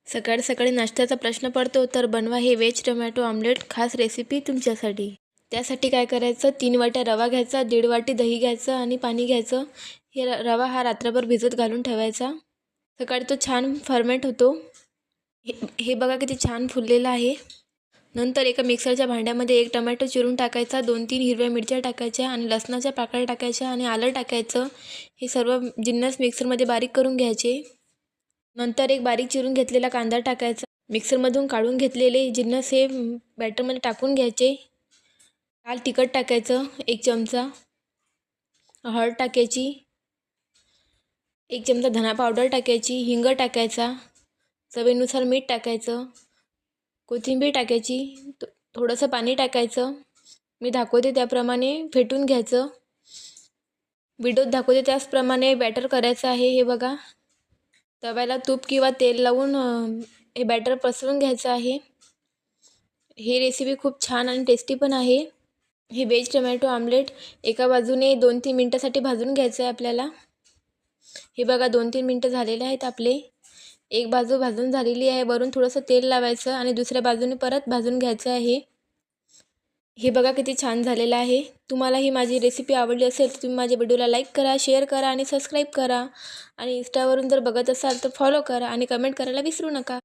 सकाळ सकाळी नाश्त्याचा प्रश्न पडतो तर बनवा हे व्हेज टोमॅटो ऑमलेट खास रेसिपी तुमच्यासाठी। त्यासाठी काय करायचं, 3 वाट्या रवा घ्यायचा, 1.5 वाटी दही घ्यायचं आणि पाणी घ्यायचं। रवा हा रात्रभर भिजत घालून ठेवायचा। सकाळी तो छान फर्मेंट होतो। हे बघा किती छान फुललेलं आहे। नंतर एका मिक्सरच्या भांड्यामध्ये 1 टोमॅटो चिरून टाकायचा, 2-3 हिरव्या मिरच्या टाकायच्या आणि लसणाच्या पाकळ्या टाकायच्या आणि आलं टाकायचं। हे सर्व जिन्नस मिक्सरमध्ये बारीक करून घ्यायचे। नंतर एक बारीक चिरून घेतलेला कांदा टाकायचा। मिक्सरमधून काढून घेतलेले जिन्नस हे बॅटरमध्ये टाकून घ्यायचे। लाल तिखट टाकायचं 1 चमचा, हळद टाकायची, 1 चमचा धना पावडर टाकायची, हिंग टाकायचा, चवीनुसार मीठ टाकायचं, कोथिंबीर टाकायची, थोडंसं पाणी टाकायचं। मी दाखवते त्याप्रमाणे फेटून घ्यायचं। व्हिडिओत दाखवते त्याचप्रमाणे बॅटर करायचं आहे। हे बघा, तव्याला तूप किंवा तेल लावून हे बॅटर पसरवून घ्यायचं आहे। ही रेसिपी खूप छान आणि टेस्टी पण आहे। हे व्हेज टोमॅटो ऑमलेट एका बाजूने 2-3 मिनिटासाठी भाजून घ्यायचं आहे आपल्याला। हे बघा 2-3 मिनिटं झालेले आहेत आपले। एक बाजू भाजून झालेली आहे, वरून थोडंसं तेल लावायचं आणि दुसऱ्या बाजूने परत भाजून घ्यायचं आहे। हे बघा किती छान झालेलं आहे। तुम्हाला ही माझी रेसिपी आवडली असेल तर तुम्ही माझ्या व्हिडिओला लाईक करा, शेअर करा आणि सबस्क्राईब करा। आणि इंस्टावरून जर बघत असाल तर फॉलो करा आणि कमेंट करायला विसरू नका।